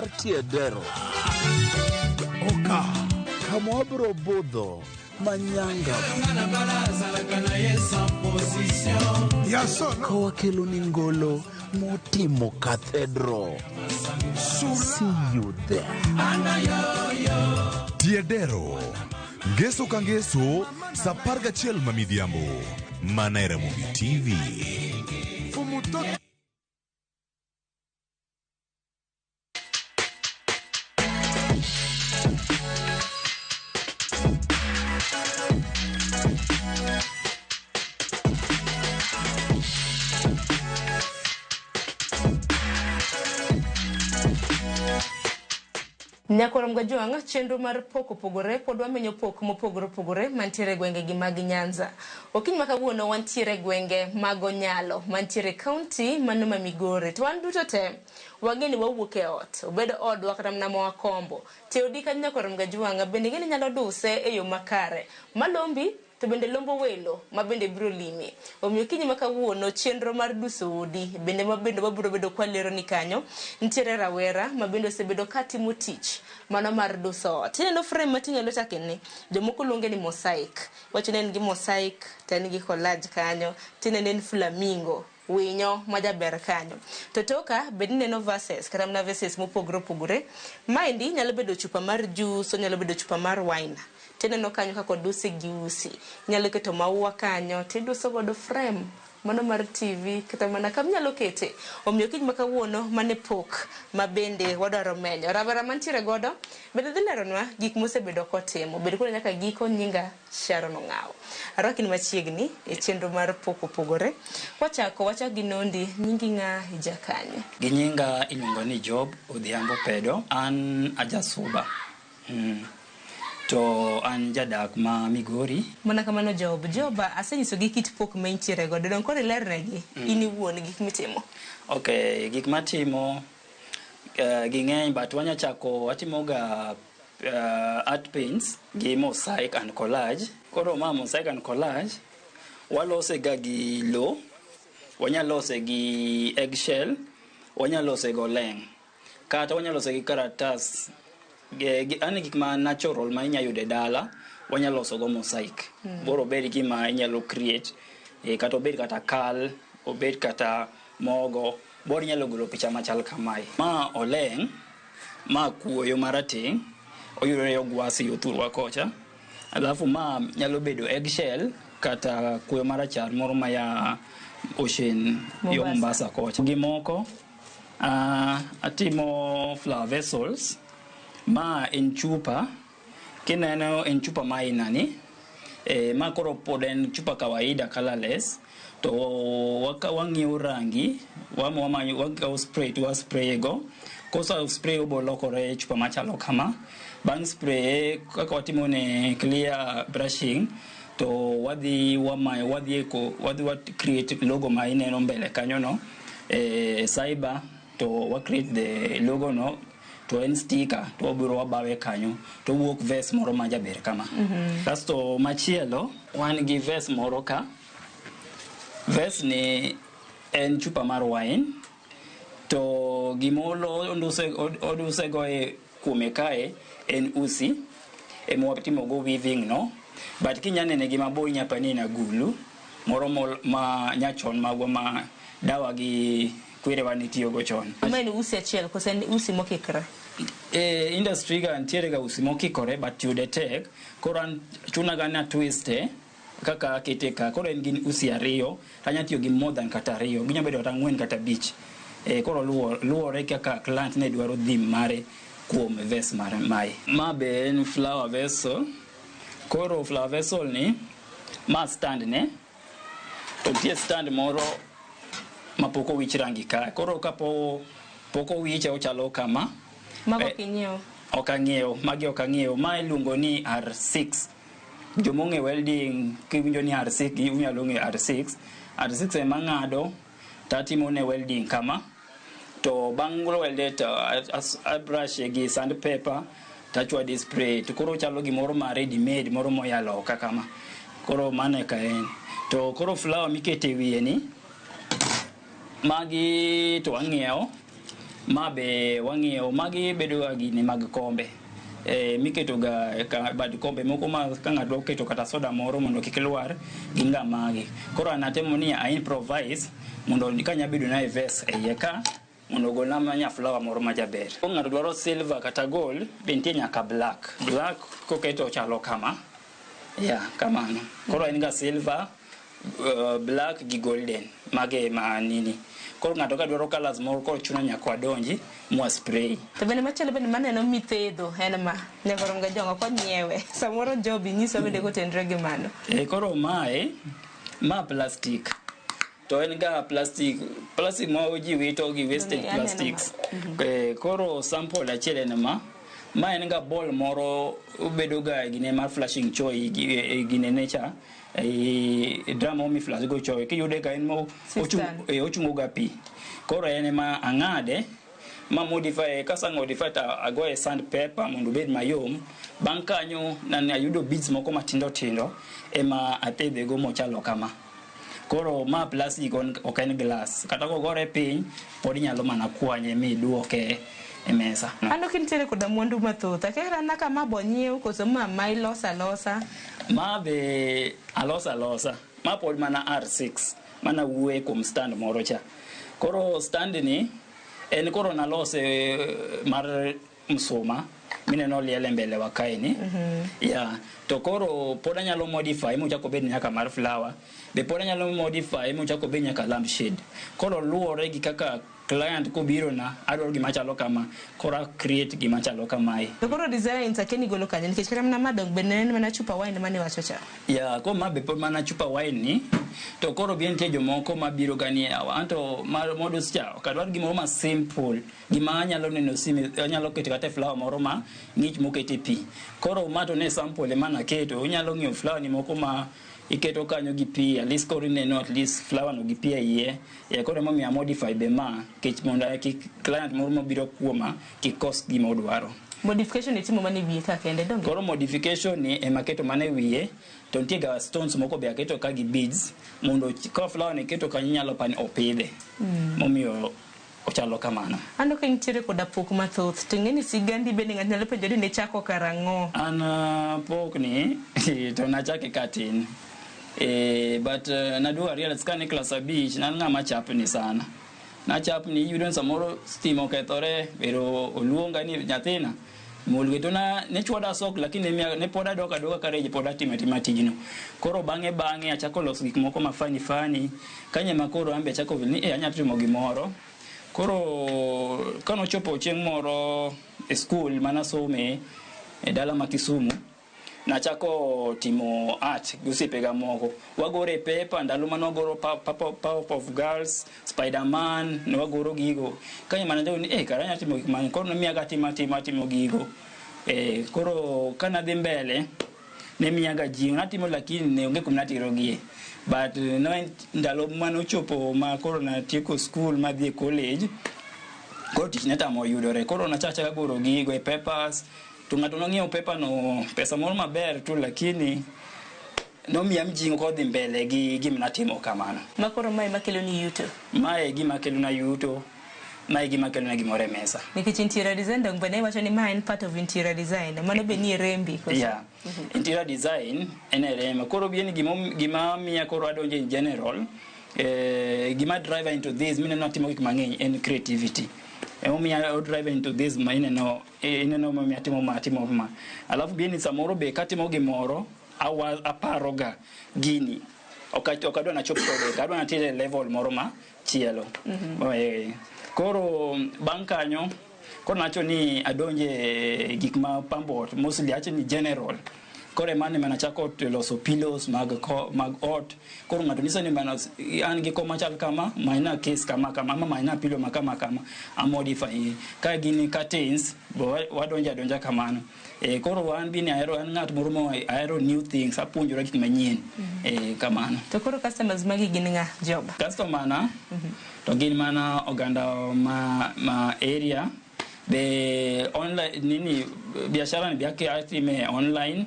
Tiedero Oka Kamwabro Bodo Manyanga Kowa kelo ningolo Motimo Cathedral. See you there. Tiedero Ngeso kangeso Saparga chiel mamidiambo Manera Movie TV. Nyakoro mgajuanga chenro mar poko pogore podwa menyo pok mopogore pogore mantiere gwenge gi mag Nyanza. Okinyi makawuono wantiere gwenge mago Nyalo mantiere county mano ma Migori. To wan duto te wageni wawuok e ot, obedo odwa kata mnamo wakombo. Te odika nyakoro mgajuanga bende gini nyalo duse e yo makare. Malombi to bende lombo welo ma bende biro limi. Omiyo kinyi makawuono chenro mar duso odi bende mabende wabiro bedo kwa lero ni kanyo. Ntiere rawera ma bende osebedo katimo tich mano mar duso ot. Tineno frame matinyalo chakene jomoko luonge ni mosaic. Wachone en gi mosaic, ten gi collage kanyo, tineno en flamingo. Winyo majaber kanyo. Totoka bende neno verses kata mna verses mopogore opogore. Maendi nyalo bedo chupa mar juice, nyalo bedo chupa mar wine. Tineno kanyo kako dusi gi usi. Nyalo keto maua kanyo, tiduso godo frame mano mar TV kata mana kam nyalo kete. Omiyo kinyi makawuono mane pok ma bende wadwaro menyo. Rawera mantiere godo bende dhi leronwa gik mosebedo kotimo. Bedo kone nyaka giko nyinga Sharon Ong'aw. Arwakini machiegni e chenro mar pok opogore. Wachako gi Nondi, nyingi ng'a ija kanye? Gi nyinga iluongo ni Job Odhiambo Pedo. An ajasuba. To an jadak ma Migori. Mana kamano Job asenyiso gi kit pok ma intiere godo. Don kore lernegi in iwuon gik mitimo. Okay, gik matimo gi ng'eny but wanyachako watimo ga art paints gi mosaic and collage. Koro ma mosaic and collage walose ga gi lo, wanyalose gi eggshell, wanyalose go leng. Kata wanyalose gi karatas. Ani gik ma natural ma inya yude dala wanyaloso go mosaic. Boro bed gima inyalo create kata obed kata kal, obed kata mogo, boro inyalo golo picha machal kamae. Ma oleng, ma kuoyo marateng, oyudore Ogwasi Othurwa kocha. Alafu ma nyalo bedo eggshell kata kuoyo marachar moro maya Ocean yo Mombasa kocha. Gimoko atimo flower vessels. Ma en chupa, kineno en chupa ma inani, ma koro pod en chupa kawaida colorless, to wang'iyo rangi, wakawo spray to spray go, kosa spray obo lokore chupa machalo kama, bang spray kaka watimo ne clear brushing, to wadhi create logo ma ineno mbele kanyo no, cyber, to create the logo no, to en sticker to obiro wabawe kanyo to wuok vest moro ma jaber kama. Kasto machielo wan gi vest moro ka. Vest ni en chupa mar wine to gimolo oduse go e kuome kae en usi e mwatimo go weaving no, but kinyanene gima bo nyapani na gulu moro ma nyachon magwa ma dawa gi kwere wanitiyo go chon. Ama ni usi achiel kosa ni usi mokikre. Industry ga ntiere ga usi mokikore but yude tek. Koran chunaga na twiste kaka keteka. Koro en gin usi ariyo, tanya tiyo gi more than kata ariyo, ginya bedo kata ng'wen kata bich. Koro luore kaka client ne dwaro dhim mare kuom vest mare mai. Ma be en flower vessel. Koro flower vessel ni ma stand ne. To tie stand moro mapoko wich rangi ka. Koro kapo poko wiche ochalo kama. Mago kinyeo. Okang'eyo, magi okang'eyo. Ma iluongo ni R6. Jomong'e welding kiwinjo ni R6 unyalo ng'e R6. R6 ema ng'ado tatimo ne welding kama. To bang' welde to brush gi sandpaper tachwadi spray. To koro chalo gimoro ma ready made moro moyalo kama. Koro mane ka en. To koro flower mikete wiye ni magi to ang'iewo ma be wang'iewo magi bedo ga gini mag kombe miketo ga bad kombe moko ma ka ng'ato keto kata soda moro mondo kik lwar gin ga magi. Koro anatemo ni a improvise mondo kanya bedo na vest e iye ka mondo gol na nya flower moro ma jaber. Ko ng'ato dwaro silver kata gold bentie nyaka black koketo chalo kama kamano. Koro en ga silver, black gi golden mage manini. Koro ng'ato ka dwaro colors moro koro chuno nyaka donji mwa spray. To bende machalo bende maneno mitedo en ma negorom ga jongo ko nyiewe samoro jobi nyiso bende ko tendre gi mano. Koro ma plastic to en ga plastic ma oji wito gi wasted plastics. Koro sample achiel en ma en ga ball moro ubedo ga gine mar flashing choy gine nature drama mi flash go choy kiyude ka en mo ochungo ga pi. Koro en ma angade ma modify kasa modify ta agoe sandpaper mondo bed mayom bang kanyo nan ayudo beads moko matindo tindo ema atedhe go mochalo kama. Koro ma plastic ok en glass kata ko gore piny pod nyalo mana kwanye mi duoke e mesa. Ando kintere koda mwandu mathoth akera naka ma bonyiew koso ma ilosa ma be alosa ma pod mana R6 mana wue kum stand moro cha. Koro stand ni en koro na lose mar msuma mineno liele mbele wakaini to koro poda nyalo modify mo chako bed nyaka mar flower be poda nyalo modify mo chako bed nyaka lampshade. Koro luore gi kaka client ko biro na adwaro gima chalo kama kora create gima chalo kamae. To koro designs akeni golo kanye nikech kram na madong benen mana chupa wine mane wachocha ko ma be pod mana chupa wine ni to koro bien tie jomoko mabiro gani anto modus cha kadwar gimoro ma simple gima nyalo neno sime nyalo keto kata flower moro ma ngich mokete pi. Koro mato ne sample mana keto nyalo ng'io flower ni moko ma iketo kanyo gi pi at least koro neno at least flower no gi pi iye koro mo mi modify be ma kech monda ki client moro mabiro kuoma ki cost gima odwaro. Modification itimo mane wiye ka kende donge. Koro modification ni maketo mane wiye to nitie ga stones moko be aketo ka gi beads mondo ka flower ni keto kanyo nyalo pani opidhe momiyo ochalo kamano. Ando ka nitiere koda pok mathoth to ng'eni sigandi bende ng'at nyalo penjo ni ne chako karang'o. An pok ni to nachake katin but nadua realize ka ni class abich nan ng'ama chapni sana na chapni yudo samoro steam okethore pero oluonga ni nyathina mulgeto na ne chwoda sok lakini ne poda doka kareje poda tima tijino. Koro bange achako los gik moko mafani kanye makoro ambe achako ni anya timo gimoro. Koro kano chopo chieng' moro e school mana some e dala ma Kisumu na chako timo art gusipega moko wagore paper ndalo mano goro Powerpuff of Girls, Spider-Man no wagoro gigo kanye mana ndio ni karanya timo gikman kono miaga timo gigo koro kana dhi mbele ne miaga ji natimo lakini ne onge kumnatiro gie but no ndalo mano chopo ma koro na tieko school ma dhi college koro tich neta mo yudore koro na chacha goro gigo e papers to ng'ato ng'iewo paper no pesa moro maber tu lakini no miya mjingo kodhi mbele gi gima natimo kamano. Makoro mai makelo ni yuto. Mai gima kelo na yuto. Mai gima kelo na gimore mesa. Nikech interior design dong bende wacho ni ma en part of interior design. Mano be ni rembi koso. Interior design en rembi. Koro bien gima miya koro adonje in general gima drive into this mine natimo gik mang'eny en creativity. Omi I drive into this ma ineno ma atimo ma alafu bien samoro be katimo gimoro aparoga gini okadwa na chop kode kadwa na tile level moro ma chielo koro bankanyo koro nacho ni adonje gik ma pambot mostly acho ni general kore mane mana chako loso pillows mag ot koro ng'ato nisa ni mana an gi koma chal kama maina case kama maina pillow kama a modify ka gini curtains wadonja kamano koro an bini aero an ng'at moro mo aero new things apuonjora gik manyien kamano. To koro customers magi gin nga job customer na to gin mana oganda ma area be online nini biashara ni biake atime online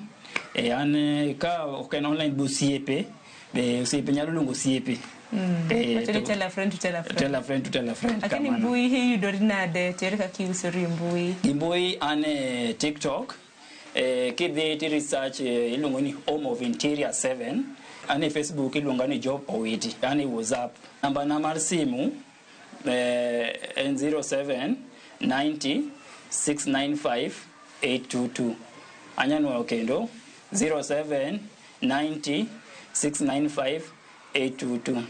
an ka ok en online bu siepe be siepe nyalo lungo siepe Tell a friend to tell a friend. Tell a friend to tell a friend. Lakini mbui hii yudorinade tere kaki usori mbui. Mbui ane TikTok. Kidhi ti research ilungo ni Home of Interior 7. Ane Facebook ilungo ni Job Owiti. Ane WhatsApp. Namba mar simu N07 90 695 822. Anyano okendo 07 90 695 822.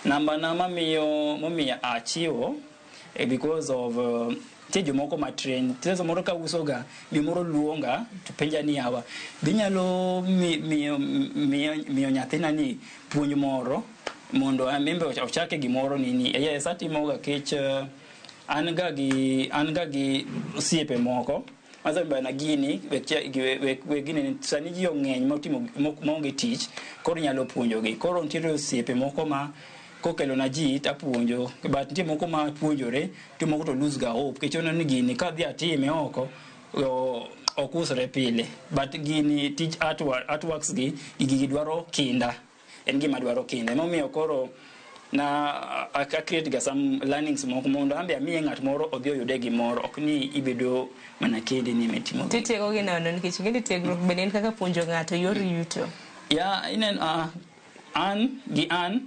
Namba miyo achiwo because of tejo moko matrain tezo moro ka usoga mimoro luonga to penja ni hawa binyalo miyo nyathina ni puonj moro mondo amembe ochake gimoro nini satimoga kech an ga gi osiepe moko mazamba na gini we gini sani ji ong'eny motimo monge tich koro nyalo puonjogi koro ntiere osiepe moko ma kokelo na ji tapuonjo but nitie moko ma puonjore to moko to lose ga hope kechono ni gini ka dhi atime oko okusre pile but gini tich artworks gi dwaro kinda en gima dwaro kinda momiyo koro na create ga some learnings moko mondo ambe amiye ng'at moro odhi oyude gimoro ok ni ibedo mana kede ni metimo titego gi nono nikech ngende tiegruok benen kaka puonjo ng'ato yor yuto inen an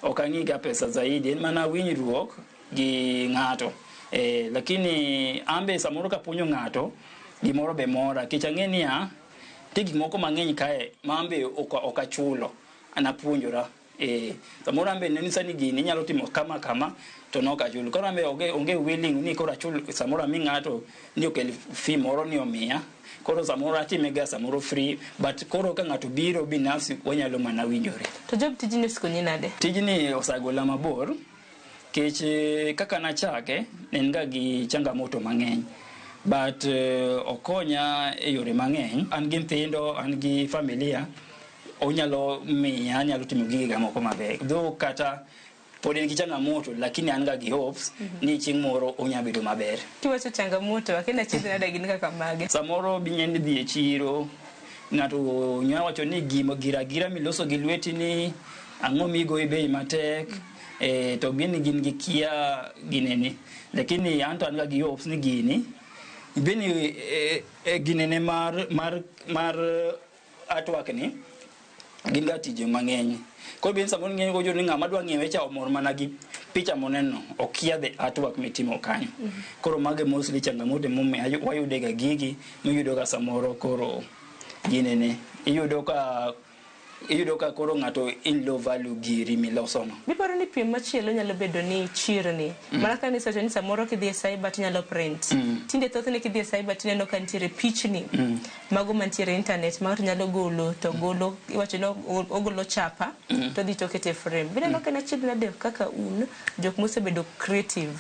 okangi ga pesa zaidi en mana winjruok gi ng'ato lakini ambe samoro ka puonjo ng'ato gimoro be mora kech ang'eni tigi moko mang'eny kae mambe okachulo ana puonjora samoro ambe neni sani gini nyalo timo kama to noka chulo koro ambe onge willing ni koro achul samoro ami ng'ato ni okel fee moro ni omiya koro samoro atime ga samoro free but koro ka ng'ato biro binafsi wanyalo mana winjore to job tijini skonyi nade tijini osagola mabor kech kaka na chake nen ga gi changamoto mang'eny but okonya e yore mang'eny an gi nyithindo an gi familia onyalo miya nyalo timo gige ga moko maber though kata pod en gi changamoto lakini an ga gi hopes ni chieng' moro onya bedo maber kiwacho changamoto akina chiedh nada gin kaka mage samoro binyeni dhi e chiro ng'ato nyawacho ni gira miloso gi lweti ni ang'o migo e bei matek to bini gin gi kia gineni lakini anto an ga gi hopes ni gini bini ginene mar artwork ni gin ga tije mang'eny koro bin samoro ng'eny go joni ng'ama dwa ng'iewe cha omor mana gi picha moneno okia the artwork mitimo kanyo koro mage mostly changamoto momiyo wayude ga gigi miyudo ga samoro koro ginene iyudo ka koro ng'ato in low value giri miloso no biparo ni piem machielo nyalo bedo ni chirni mana ka nisewacho ni samoro kidhi e cyber tinyalo print tinde thothne kidhi e cyber tineno ka nitiere pichni mago mantiere internet ma ng'ato nyalo golo to golo iwacho ni ogolo chapa to dhi to kete frame bineno ka nachiedh nade kaka un jok mosebedo creative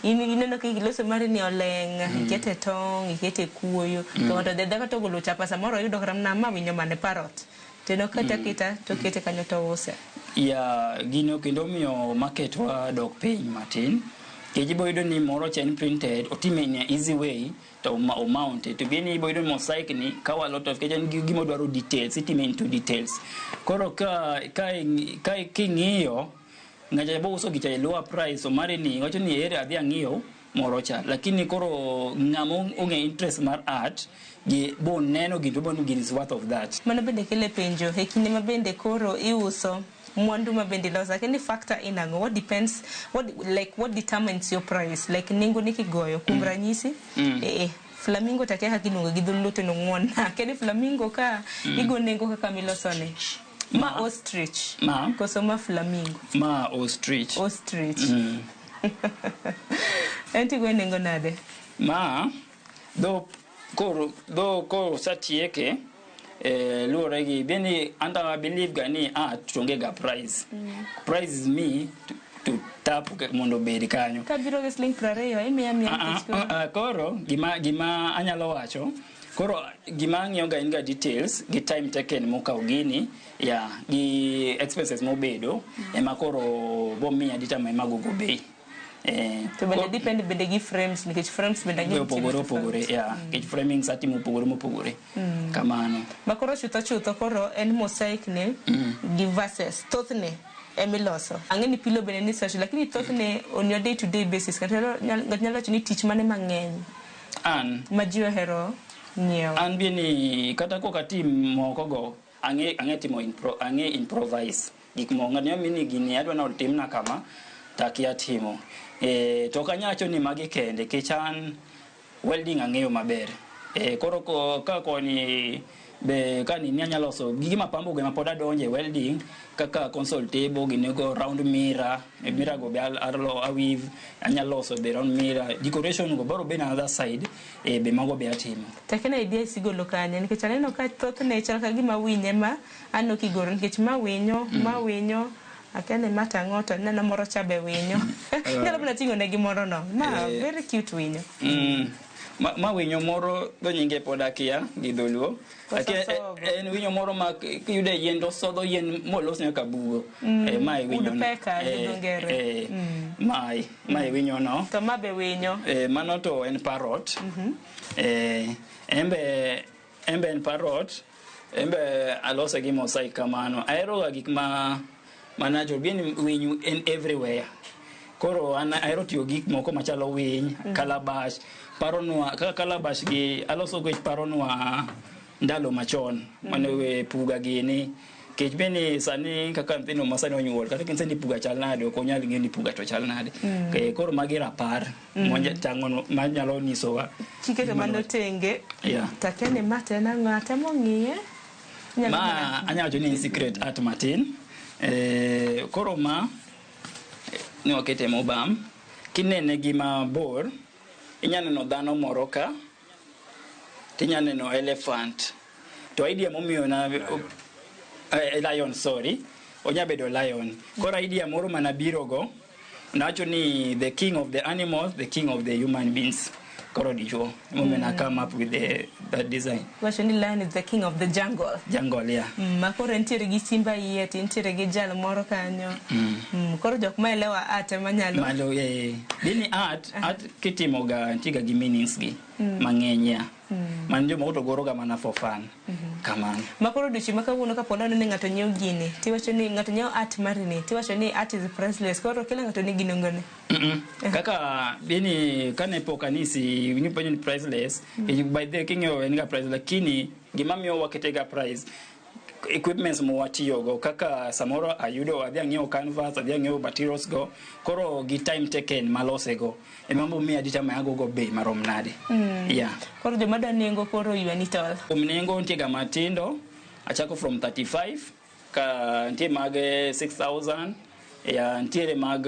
ineno ka iloso mari ni oleng ikete tong ikete kuoyo to ng'ato dhedha ka to golo chapa samoro yudo kata ma winyo mane parrot teno kata kita to kete kanyo to use gino kendo miyo market wa dok piny matin kejibo yudo ni moro chen printed otime in easy way to mount to bini ibo yudo mosaic ni kawa a lot of kejen gimo dwaro details itime into details koro ka king'iyo ngaja bo uso gicha lower price o mari ni wacho ni ere adhi ang'iyo moro cha lakini koro ng'amo onge interest mar art gi bo neno gito bo ni is worth of that mano bende kele penjo e kinde mabende koro iuso mwandu mabende losa can factor in ango what depends what determines your price like nengo nikigoyo kum ranyisi flamingo takia kinungo gi dhuluto no ng'won kene flamingo ka igo nengo kaka milosone ma ostrich koso ma flamingo ma ostrich enti go nengo nade ma do koro satieke luore gi beni anda believe gani tonge ga price price is me to tap mondo bedi kanyo ka biro ge sling 20 imiya koro gima anyalo wacho koro gima ng'iyo ga inga details gi time taken mokaw gini gi expenses mobedo ema koro bo miya ditama ema gogo bei to bende depend bende gi frames nikech frames bende ngi pogore kech framing sati mopogore kamano makoro chutho koro en mosaic ne gi verses thothne emiloso. Ang'eni pilo bende ni social, lakini thothne on your day to day basis ng'ato nyalo wacho ni tich mane mang'eny an ma ji ohero nyiewo. An bini kata koka tim moko go ang'e timo improvise gik moko ng'ani mini gini adwa na timna kama takia timo to kanyacho ni magi kende kichan welding ang'eyo maber koro ka koni be kani nyanya loso gigi mapambo ge mapoda donje welding kaka console table ginego round mirror go be arlo awiv anya loso be round mirror decoration go baro be na other side be mago be atimo takena idea sigolo kanya nikech aneno ka thoth ne chal ka gima winye ma ano kigoro nikech ma winyo akene mata ngoto nena moro chabe winyo nyalo bana tingo ne gimoro no very cute winyo ma winyo moro do nyinge podakia gi dholuo en winyo moro ma yude yien do sodo yien molos nyaka bugo mai winyo mai winyo no to mabe winyo mano to en parrot embe en parrot embe alose gi mosaic kamano aero gik manajo bien winyo en everywhere koro aero tiyo gik moko machalo winy calabash paronwa kaka calabash gi aloso go paronwa ndalo machon mane we puga gini kech beni sani kaka mpino masani onyuol kata kinse ni puga chal nade ok onyal ng'e ni puga to chal nade koro magi rapar monja tangono manyalo nisowa chiketo mano tenge takene mate na ng'ate mong'iye ma anyajo ni secret art matin koro ma ni wakete mobam kinene gima bor inyano dhano moro ka tinyano elephant to idea momiyo na lion sorry onyabedo lion kora idea moro mana biro go nacho ni the king of the animals, the king of the human beings koro dicho momena come up with that design wacho ni lion is the king of the jungle makoro entiere gi simba yeti entiere gi jal moro kanyo koro jok ma elewa art manyalo malo dini art kitimo ga ntiga gi meanings gi mang'enya manjo moto goro ga mana for fun kamano makoro dichi makawuono ka pono ni ng'ato nyiew gini tiwacho ni ng'ato nyiew art marini tiwacho ni art is priceless koro kila ng'ato ni gino ngone kaka bini kane pokanisi winyo penyo ni priceless by the king of enga price lakini gimamiyo waketega price equipments mo watiyo go kaka samoro ayudo adhi ang'iewo canvas adhi ang'iewo materials go koro gi time taken malose go emambo mi adita mayago go bei marom nade koro joma da nengo koro yweni tol nengo ntiega matindo achako from 35 ka ntie mag 6000 ntiere mag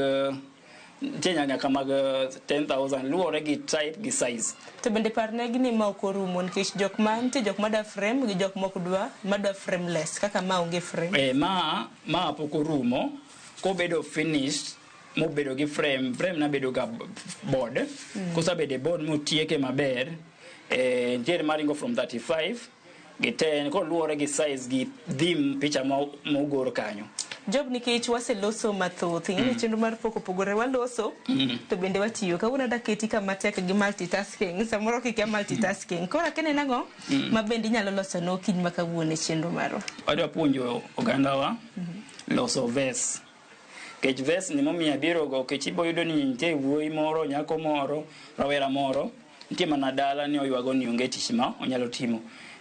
tenya kama 10,000 luore gi type gi size to bende parne gini ma okorumo nikech jok ma frame gi jok mok dwa madwa frameless kaka ma onge frame ma pokorumo ko bedo finished mo bedo gi frame na bedo ga board kosa bede board mo tieke maber ntiere maringo from 35 gi 10 ko luore gi size gi dim picha mo goro kanyo job nikech waseloso mathoth ing'e chenro mar pogore waloso to bende watiyo kawuono daketi kama tek gi multitasking samoro kikia multitasking kora kene nago ma bende inyalo loso no kiny makawuono chenro maro adwa puonjo ogandawa loso vest kech vest ni momiya biro go kech iboyudo ni nitie wuoyi moro nyako moro rawera moro nitie mana dala ni oywago ni onge tich ma onyalo timo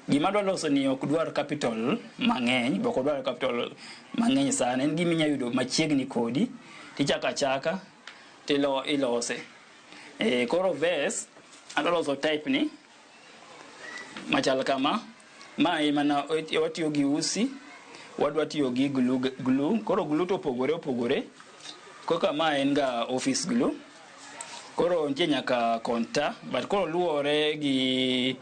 gima dwa loso ni ok dwar capital mang'eny boko dwar capital mang'eny sana en gima inyayudo machiegni kodi tichaka tilo ilose koro vest adwa loso type ni machal kama mai mana watiyo gi usi wadwa tiyo gi glue koro glue to opogore koka ma en ga office glue koro nitie nyaka konta but koro luore gi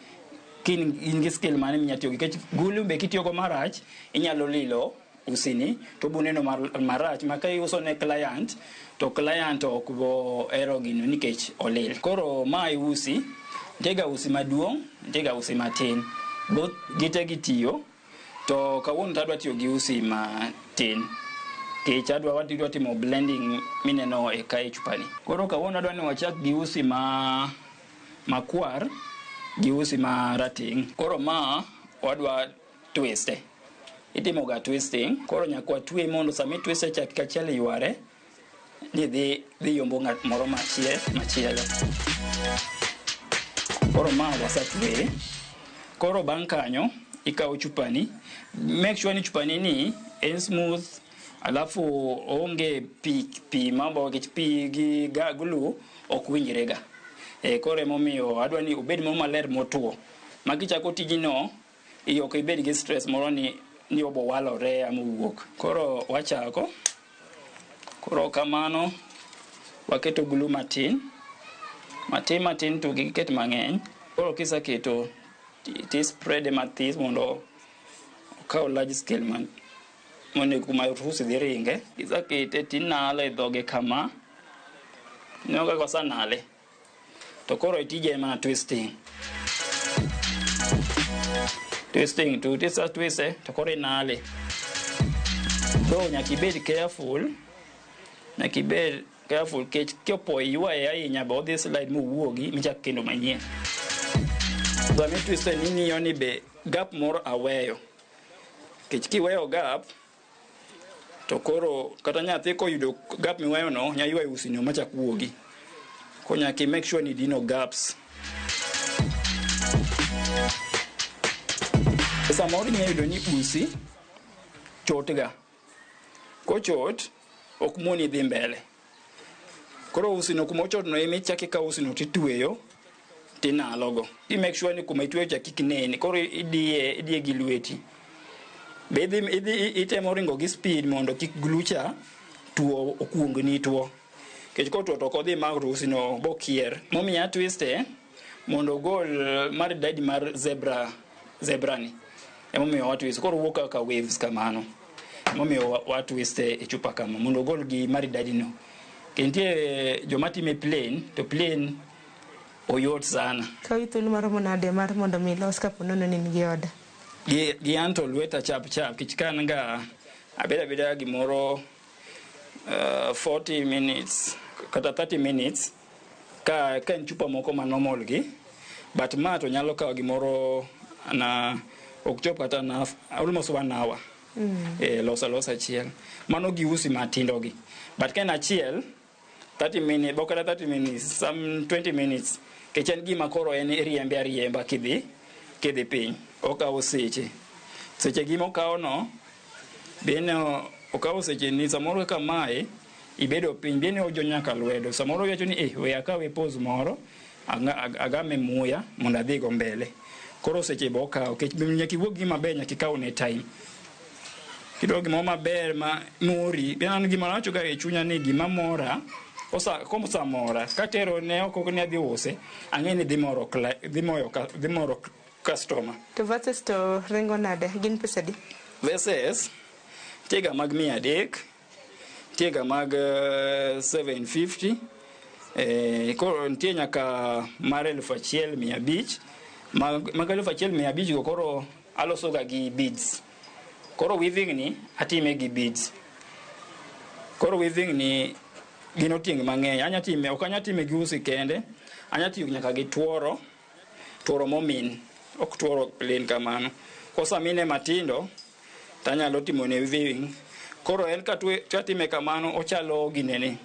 in gi skill mane minyatiyo gi kech glue be kitiyo go marach inyalo lilo usini to buneno marach maka iuso ne client to client ok bo ero gino nikech olil koro mai usi ntega usi maduong ntega usi matin both gite gitiyo to kawuono tadwa tiyo gi usi matin kech adwa timo blending mineno e kae chupani koro kawuono adwa ni wachak gi usi makwar gi usi ma rating koro ma wadwa twiste itimo ga twisting. Koro nyaka twe mondo sami twiste cha kachiel yware ni dhi yombo ng'at moro machielo. Koro ma wasatwe. Koro bang' kanyo ikawo chupani, make sure ni chupani ni en smooth, alafu onge pi mambo pi gi glue ok winjre ga. Koro emomiyo adwa ni obed mo maler motuo. Magichako tijino ok ibed gi stress moro ni obo walore ama wuok. Koro wachako. Koro kamano waketo glue matin to giket mang'eny. Koro kiseketo ti spread matis mondo okaw large scale man mondo kuma rusi dhi ringe. Kisakete tinale dhoge kama noga kosanale to koro itije mana twisting to tisa twiste to koro inale. So nyaka ibed careful kech kopo ywaye ahinya ba odhi slide mowuogi michak kendo manyien. Sami twiste ni yoni be gap moro aweyo. Kech kiweyo gap to koro kata nyathi koyudo gap miweyo no nya ywayo usino machak wuogi. Ko nyaka make sure ni dino gaps. Samoro nya yudo ni usi chotga. Ko chot ok moni dhi mbele. Koro usino kuma ochot no emi chaki ka usino titweyo tinalogo. I make sure ni kuma itweyo chaki kineni. Koro idie gi lweti. Be itemo ringo gi speed mondo kik glucha tuo okuong ni tuo. Kech ko tuo to kodhi mag usino bokier. Momiya twiste mondo gol maridadi mar zebra ni. Emomiyo watwiste koro wuok ka waves kamano. Emomiyo watwiste e chupa kama mondo gol gi maridadi no. Kentie joma time plain to plain oyot sana. Kawi thuolo maromo nade mar mondo mi los kapo nono ni nigi oda? Gi anto lweta chap kich kan ga abeda gimoro 40 minutes kata 30 minutes ka en chupa moko ma normal gi, but ma to nyalo kawo gimoro na ok chop kata na almost 1 hour. Losa achiel. Mano gi usi matindo gi. But kan achiel 30 minutes, bokada 30 minutes, some 20 minutes. Kechen gima koro en riemba kidhi piny. Okawo seche gima okawo no bene okawo seche ni samoro ka mae ibedo piny bene ojo nyaka lwedo. Samoro yacho ni we akawe pause moro agame muya mondo adhi go mbele. Koro seche bo okawo kech nyaka iwuog gima ber nyaka ikaw ne time. Kido gima maber ma mori bene gima nacho ga e chunya ni gima mora como samora katero ne ok ne adhi use ang'eni dhi moro customer. To versus to ringo nade gin pesa di? Versus tiega mag 300, tiega mag 750, koro nitie nyaka mar 1,500. Mag 1,500 go koro aloso ga gi beads. Koro weaving ni atime gi beads. Koro weaving ni gino ting mang'eny. Ok anya time gi usi kende. Anya tiyo nyaka gi tuoro momin. Ok tuoro plain kamano. Kosa mine matindo tanyalo timo ne weaving. Koro en katime kamano ochalo ginene.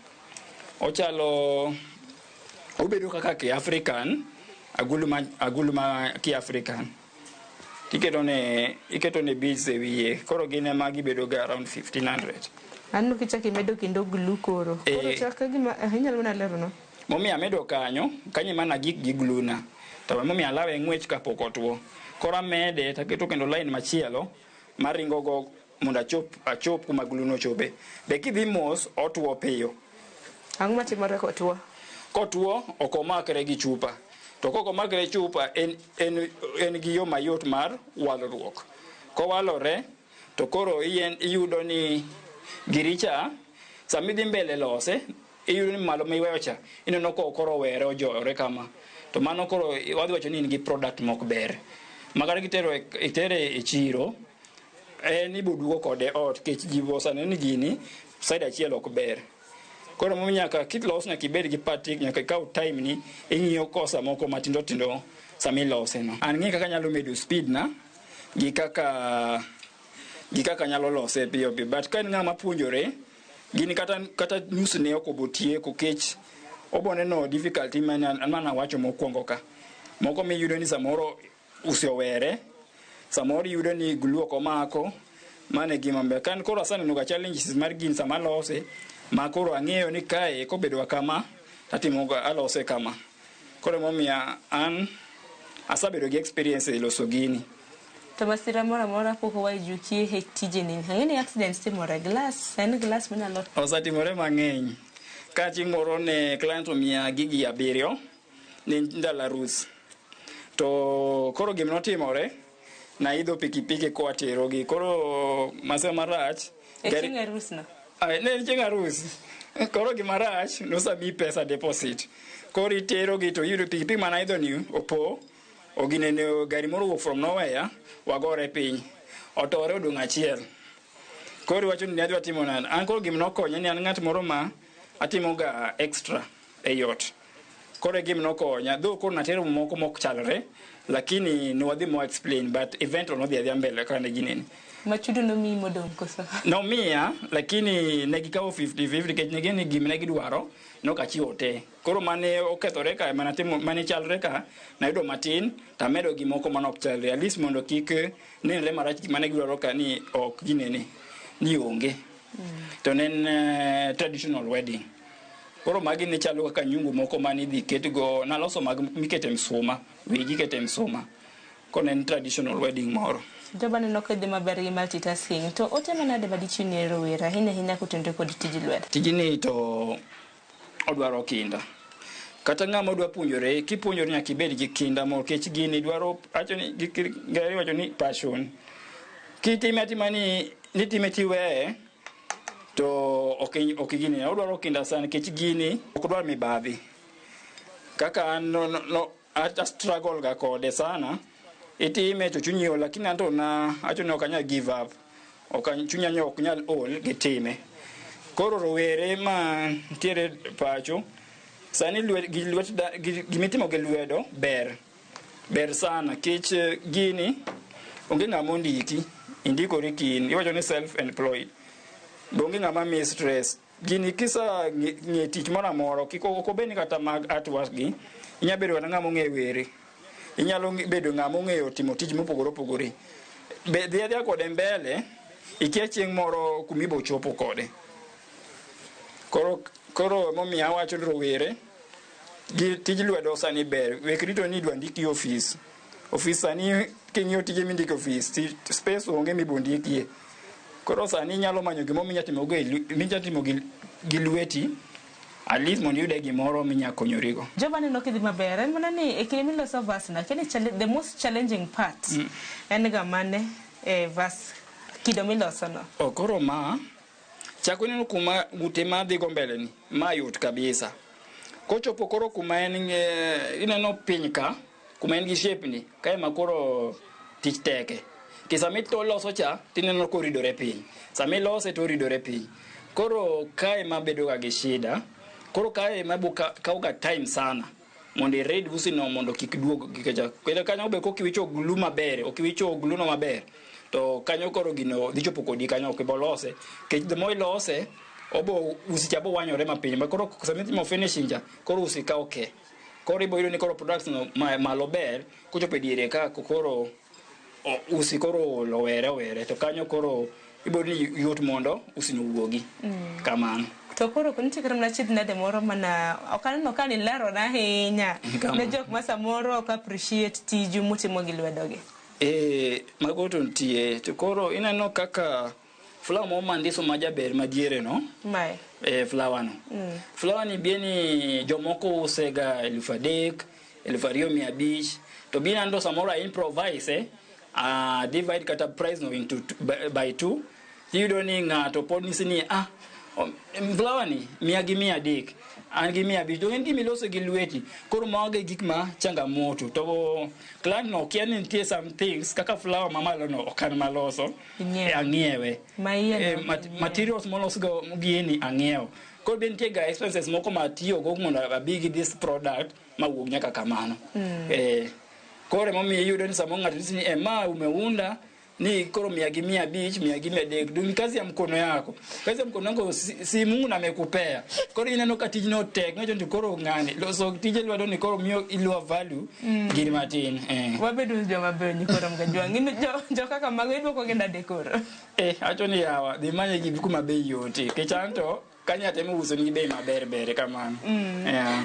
Ochalo obedo kaka ki African, agulu ma ki African. Iketo ne beads e wiye. Koro gine magi bedo ga around 1,500. Anu kichaki medo kindo glue koro. Koro chaka gima hinyal mana lero no. Momi amedo kanyo mana gik gi glue na. To momi alawe ng'wech kapok otuo. Koro amede taketo kendo line machielo maringo go mondo achop kuma glue no chope. Be kidhi mos otuo piyo. Ang'o matimore kotuo? Kotuo ok omakre gi chupa. To kok omakre chupa en gi yo mayot mar walruok. Kowalore to koro iyudo ni giricha samidhi mbele lose iyudo ni malo miweyo cha ineno ko koro were ojore kama. To mano koro wadhi wacho ni in gi product mok ber. Magara itere e chiro ibodugo kode ot kech jibosane ni gini side achiel ok ber. Koro momi nyaka kitlos nyaka ibed gi patik nyaka ikaw time ni ing'iyo kosa moko matindo sami lose no. An ng'i kaka nyalo medo speed na gi kaka gi kaka nyalo lose piyo piyo, but ka en ng'ama puonjore gini kata nus ne ok obotie kokech obone no difficulty mana wacho mokwongo ka moko miyudo ni samoro usiowere, samoro yudo ni gluoko mako mane gima mbe kan koro asaneno ga challenges mar gin sama lose ma koro ang'eyo ni kae kobedo kama tatimo ga alose kama, koro momiya an asabedo gi experience e loso gini. To masira mora mora pok wajukie he tijeni, ng'eni accident timore glass, en glass manyalo osatimore mang'eny. Ka chieng' moro ne client omiya gigi 7 ne ndalo arus, to koro gima notimore na idho pikipiki kwa terogi, koro masira marach chieng' arus no ne chieng' arus koro gima rach nosabi pesa deposit, koro iterogi to yudo pikipiki mana idho ni opo oginene gari moro wuok from nowhere wagore piny otore odong' achiel, koro wacho ni adwa timo nani. An koro gima nokonya ni an ng'at moro ma atimo ga extra e yot, koro gima nokonya dho koro natero moko mok chalre lakini ne wadhi mo explain but event no dhi adhi mbele kana gineni machudo no mi modong kosa no mia lakini ne gikawo 50-50 kech negeni gima ne gidwaro no kachiwo te, koro mane okethore ka mane chalre ka na yudo matin tamedo gimoko manok chalre at least mondo kik nenre marach mane gidwaro ka ni ok ginene ni onge. To nen traditional wedding, koro magi ne chalo kaka nyungu moko mane idhi ketgo naloso mag mikete msuma wigi kete msuma, koro nen traditional wedding moro. Joba neno kede maber gi multitasking, to otema nade madichuni rowera hinya kutende kod tiji lwedo? Tijini to odwaro kinda, kata ng'ama odwa puonjore, kipuonjore nyaka ibed gi kinda moro kech gini dwaro acho ni gari wacho ni passion. Kitime atima ni time tiweye to ok gini odwaro kinda sana kech gini ok dwar mibadhi. Kaka an no struggle ga kode sana itime to chunyi ol, lakini anto na acho ni ok anyal give up, chunya nyo ok nyal ol gitime. Koro rowere ma tiere pacho sani gimitimo gi lwedo ber sana kech gini onge ng'ama ondiki, indikori kin iwacho ni self employed, onge ng'ama mi stress. Gini kisa ng'e tich moro amora ok obeni kata mag artwork gi, inya bedo na ng'ama ong'e were, inyalo bedo ng'ama ong'eyo timo tich mopogore opogore, dhi adhiya kode mbele ikia chieng' moro kumibo chopo kode. Koro momiya wacho ni rowere gi tij lwedo sani ber, wek rito ni idwa ndiki office sani king'iyo tije mindiko office space onge mibondikie, koro sani inyalo manyo gimo minya timo gi lweti at least mondo yude gimoro minya konyorigo. Joba neno kidhi maber en mana ni e kinde miloso verse na kene the most challenging part en ga mane verse kido miloso no. Koro ma chako neno kuma gute madhi go mbele ni ma yot kabisa, kochopo koro kuma en ineno piny ka kuma en gi shape ni kae ma koro tich teke, kisami to loso cha tineno ko ridore piny, sami lose to ridore piny, koro kae ma bedo ga gi shida, koro kae ma buka kauga time sana mondo read usino mondo kik duog gikeja kwela kanyo be ko kiwicho glue maber, okiwicho glue no maber to kanyo koro gino dhi chopo kodi kanyo ok bolose kech the more lose obo usichabo wanyore mapiny ma koro samitimo finishing ja koro usika okay, koro ibo ni koro products no malo ber kuchopo diere ka koro usikoro lowere to kanyo koro ibo ni yot mondo usino wuogi kamano. To koro kun tikram na chid na de moro mana okanno kan ilaro na hinya ne jok masa moro ok appreciate tiju mutimo gi lwedoge. Magoto ntie to koro ineno kaka flower mo mandiso majaber madiere no mai flower no flower ni bieni jomoko usega 3,000 2,500 to bina ndo samora improvise divide kata price no into by 2 you don't need to put ni flower ni 100 an gi 100 to en gimi loso gi lweti, koro maga gik ma changamoto to client no kia ni tie some things kaka flower mamalo no okan maloso angiewe materials molos go gieni angiewo, koro ben tie ga expenses moko matiyo go mondo abigi this product mawuok nyaka kamano. Kore mami yudo ni samo ng'ato ni ma umeunda ni koro mia beach mia dek ni kazi ya mkono yako. Kazi ya mkono yako si Mungu na amekupea. Koro ineno ka tijno tek ngacho ndi koro ngani loso tije lwado ni koro miyo ilwa value gini matin wabedo joma benyi koro mgajwa ngino jo kaka mago ibo ko genda dekoro acho ni yawa di manye gi kuma be yote kechanto kanya temo uso ni be maber kamano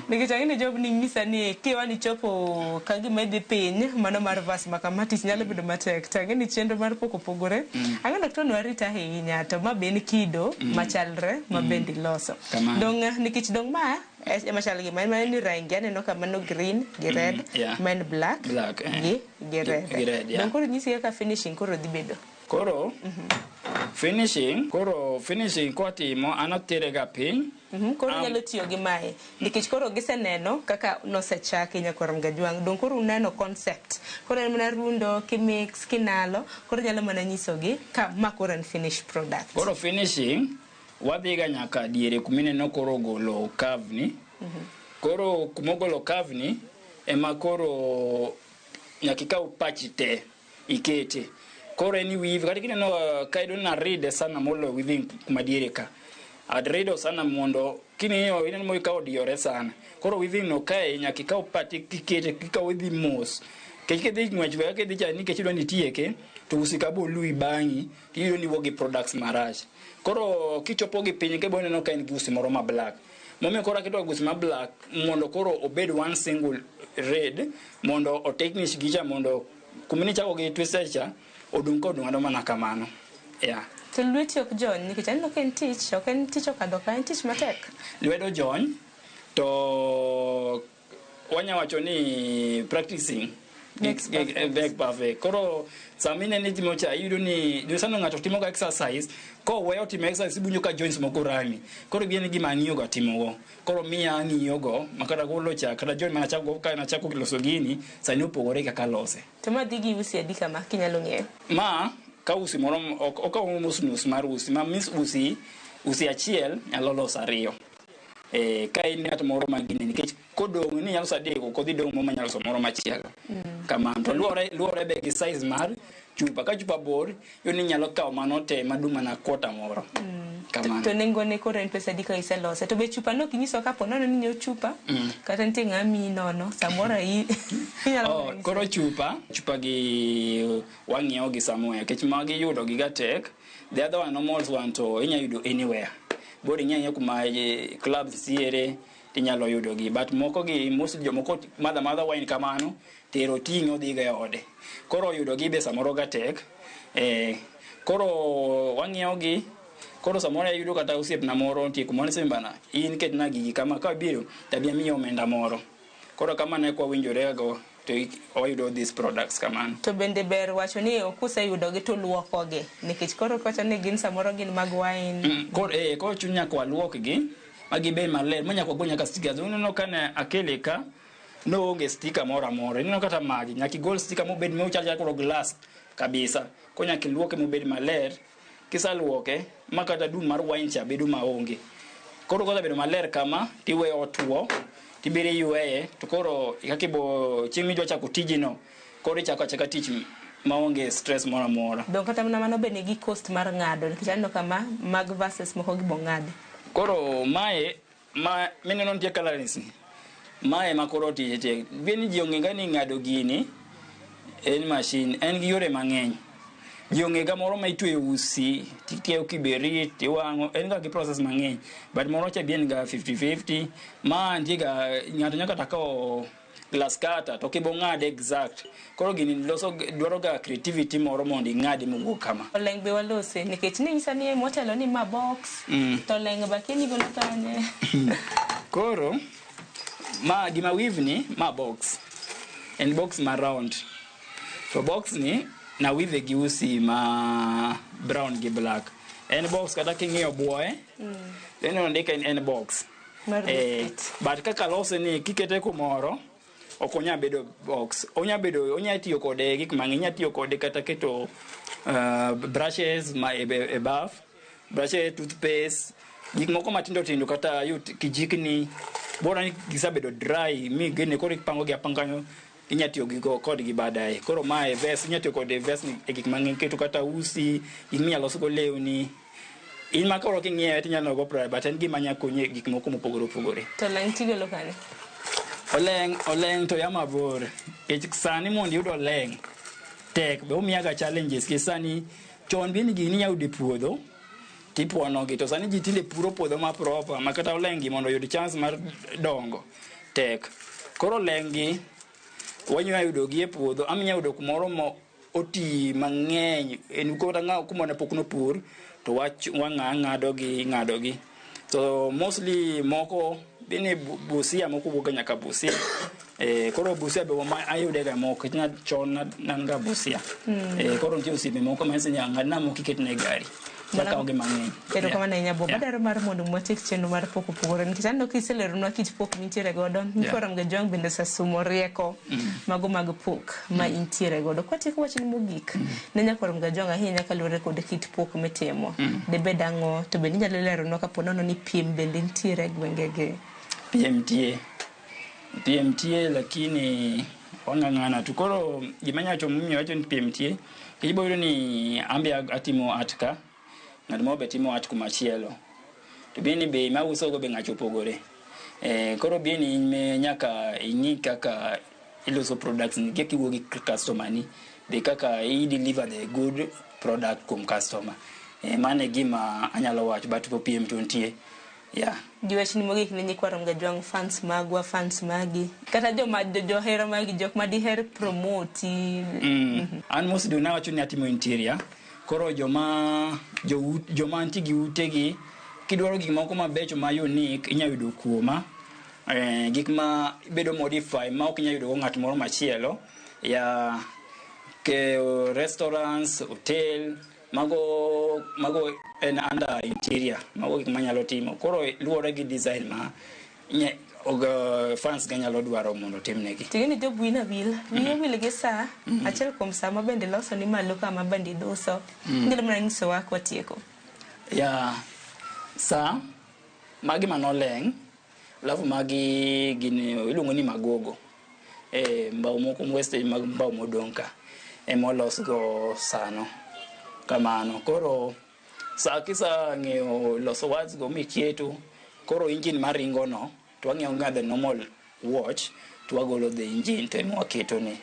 nikichangi job ni misa ni kiwa ni chopo kagi medhi piny mano mar vas makamati nyalo bedo matek tange ni chendo mar poko pogore ang'endo to nwarita hinya to maben kido machalre mabendi loso dong nikich dong ma machal gi man ni rangi aneno ka mano green gi red man black gi red dong koro nyisi ka finishing koro dhi bedo koro finishing ko timo anotere ga piny koro nyalo tiyo gi mae nikech koro giseneno kaka nosechaki nyakoro mgajwang dong koro uneno concept koro en mana rundo kimix kinalo koro nyalo mana nyisogi ka makoro en finished product koro finishing wadhiga nyaka diere kumineno koro golo kavni koro kumogolo kavni ema koro nyakikau pachi te ikete koro eni weave kati kineno kaido na read sana molo within kumadiere ka adredo sana mondo kiniyo ineno mo ka odiore sana koro within no kae nyaki ka pati kikete kika within mos keke dhi ngwech ke dhi chani ke chido ni tieke to usika bo lui bangi tiyo ni wogi products marach koro kichopo gi piny ke boneno ka en gusi moro ma black momi koro kito gusi ma black mondo koro obed one single red mondo o technique gicha mondo kumini chako gi twistecha odung ando mana kamano to lweti ok jon nikech aneno ka en tich okadho ka en tich matek lwedo jon to wanya wacho ni practicing makes perfect koro samine ni timo cha yudo ni dosano ngato timo ga exercise ko weyo timo exercise bunyo ka joints moko rangi koro bien gima ng'iyo ga timo go koro miya ng'iyo go makata golo cha kata join mana chako ka na chako loso gini sani opogore kaka lose to ma digi usi adika ma kinyalo ng'eyo ma ka usi moro oka nus mar usi ma miss usi achiel nyalo loso ariyo ka in ng'at moro magini nikech kodong ni nyalo sadeko kodhi dong mo manyalo so moro machielo kamano to luore be gi size mar chupa ka chupa bor yo ni nyalo kawo mano te maduma na kota moro kamano to nengo ne koro en pesa dika iselose to be chupa no kinyiso ka ponono ni nyo chupa kata ntie ng'ami nono samora nyalo koro chupa gi wang'iewo gi samoya kech magi yudo gi gatek the other one normal one to inya yudo anywhere bodi nyanya kuma clubs siere tinyalo yudo gi but moko gi most jomoko madha wine kamano tero tingo dhiga e ode koro yudo gi be samoro gatek koro wang'iewo gi koro samoro yudo kata osiep na moro tie kuma ne sembana in ket na gigi kama ka biro tabia miyo omenda moro koro kama ne kwa winjore go to oyudo these products kamano to bende ber wacho ni okuse yudo gi to luoko gi nikech koro kwacho ni gin samoro gin mag wine koro chunya kwa luok gi magi be maler manya kwa gonya ka sticker no kana akele ka no onge sticker moro amora no kata magi nyaki gold sticker mo bed mo charge koro glass kabisa konya kiluoke mo bed maler kisa luoke makata dum mar wine cha bedo maonge koro goda bedo maler kama tiwe otuo tibere yueye to koro ikakibo chimi dwa chako tijino koro chaka tich maonge stress moro amora don kata mano be nigi cost mar ngado nikech aneno kama mag versus moko gi bongade koro mineno ntie calories mae makoro tije beni ji onge ni ngado gini en machine en gi yore mang'eny ji onge ga moro ma itweyo usi titiyo kiberi tiwang'o en ga gi process mang'eny but moro cha bien ga 50-50 ma ntie ga ng'ato nyaka tako glass cutter to kibo ng'ade exact koro gini dwaro ga creativity moro mondo ing'ade mowuok kama oleng be walose nikech ni nyisa ni motelo ni ma box to leng ba kini golo kanye koro ma gima weave ni ma box and box ma round to box ni na weave gi usi ma brown gi black and box kata king'iyo buoye then ondika en box but kaka lose ni kikete kumoro okonya bedo box onya tiyo kode gik mang'eny nya tiyo kode kata keto brushes ma above brushes toothpaste gik moko matindo kata kijikni bora ni gisabedo dry mi gene koro ipango gi apanganyo inya tiyo gi kod gi badaye. Koro mae vest inya tiyo kod vest e gik mang'eny keto kata usi, gik minyalo loso go lewni. In ma koro king'iewe tinyalo go price, but en gima nya konyi gik moko mopogore opogore. To leng tigolo kane? Oleng to yama bor. Sani mondo iyud oleng tek, be omiyaga challenges ki sani chon bini gini yaude puodho tipuono gi, to sani ji tinde puro puodho ma proper ma kata olengi mondo oyud chance mar dongo tek. Koro olengi wanyalo yudo gi e puodho, aminya yudo kumoro mo oti mang'eny en kota kuma pok nopur to ng'ado gi. So mostly moko bini Busia, moko wuok nyaka Busia. Koro Busia be ayude ga moko nya chon nan ga Busia. Koro nitie osiepe moko ma senya ng'adna moko iketne gari. Maka oge mang'eny. Pero kama na nyabo badaro mar mondo motik chenro mar pok opogore nikech anno kiselerunwa kit pok mintiere godo Nikoram Gajwang bende sasumo rieko mago mag pok ma intiere godo. Kwatieko wachni mogik ne Nikoram Gajwang ahinya kaluwore kod kit pok mitimo. Debed ang'o to bende inyalo leronwa kapo nono ni piem bende ntiere gwengege? PMTA lakini wang'ang'ana tu. Koro gima nyacho mumio wacho ni PMTA iboyudo ni ambi atimo atka ng'at mo be timo at kumachielo to bini be mauso go be ng'acho opogore. Koro bini me nyaka ing'i kaka iloso products ni keki wuogi customer ni be kaka I deliver the good product kum customer. Mane gima anyalo wacho but po PM tuntie. Giwachni mogik ne Nikoram Gajwang fans magwa, fans magi kata johera magi, jok ma diher promote. An mos do na wacho ni atimo interior. Koro joma anti gi utegi kidwaro gik moko mabecho ma unique inya yudo kuoma. Gik ma bedo modify ma ok inya yudo ng'at moro machielo ya ke restaurants, hotel mago en under interior, mago gik manyalo timo. Koro luwore gi design ma fans ganyalo dwaro mondo timnegi. Tigeni jobuina wil gi sa achiel kuom sa ma bende loso ni malo kama bandi duso. Ngile mna nyiso wako watieko. Sa magi manoleng alafu magi gini iluongo ni magogo. Mbao moko mweste mbao modonka molos go sano kamano. Koro sa kisa ng'eyo loso words go mikieto, koro engine maringo no to wang'eyo nga the normal watch to wagolo the engine to waketo ni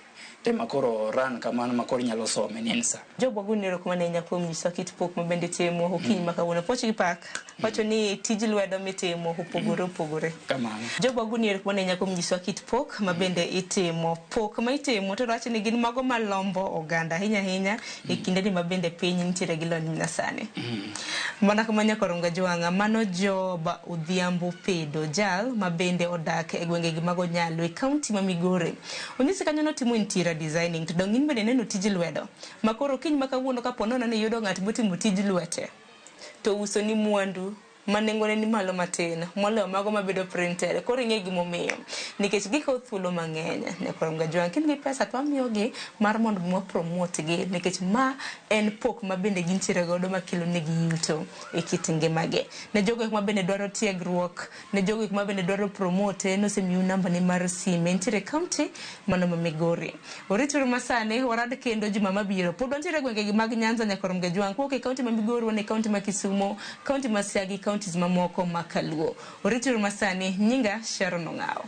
tema koro run kamano makoro nyalo some nensa. Jobo gunero kuma ne nyakuom nyiso kit pok ma bende timo okinyi makawuono pochi pak wacho ni tij lwedo mitimo opogore. Kamano. Jobo gunero kuma ne nyakuom nyiso kit pok ma bende itimo. Pok ma itimo to wacho ni gin mago malombo oganda hinya e kinde ni ma bende piny nitiere gi lony nyasani. Mana kama Nikoram Gajwang mano Joba Odhiambo Pedo jal ma bende odak e gwenge gi mago Nyalo e kaunti ma Migori. Onyisi kanyo no timo interior designing to dongin bende neno tij lwedo makoro kiny makawuono kapo nono ni yudo ng'at motimo tij lwete to uso ni mwandu manengone ni malo matin moloyo mago mabedo printed. Koro ing'e gimomiyo nikech gikawo thuolo mang'eny. Nikoram Gajwang kin gi pesa to amiyogi mar mondo mo promote gi nikech ma en pok ma bende gintiere godo makelo negi yuto e kit ngimagi. Ne jogo ma bende dwaro tiegruok, ne jogo ma bende dwaro promote, nosemiu namba ni mar sime ntiere kaunti mano ma Migori. Orituru masane warad kendo juma mabiro pod wantiere gwenge gi mag Nyanza. Nikoram Gajwang kuok e kaunti ma Migori, wan e kaunti ma Kisumo, kaunti ma Siagi, kaunti mamoko makaluo. Orituru masane nyinga Sharon Ong'ao.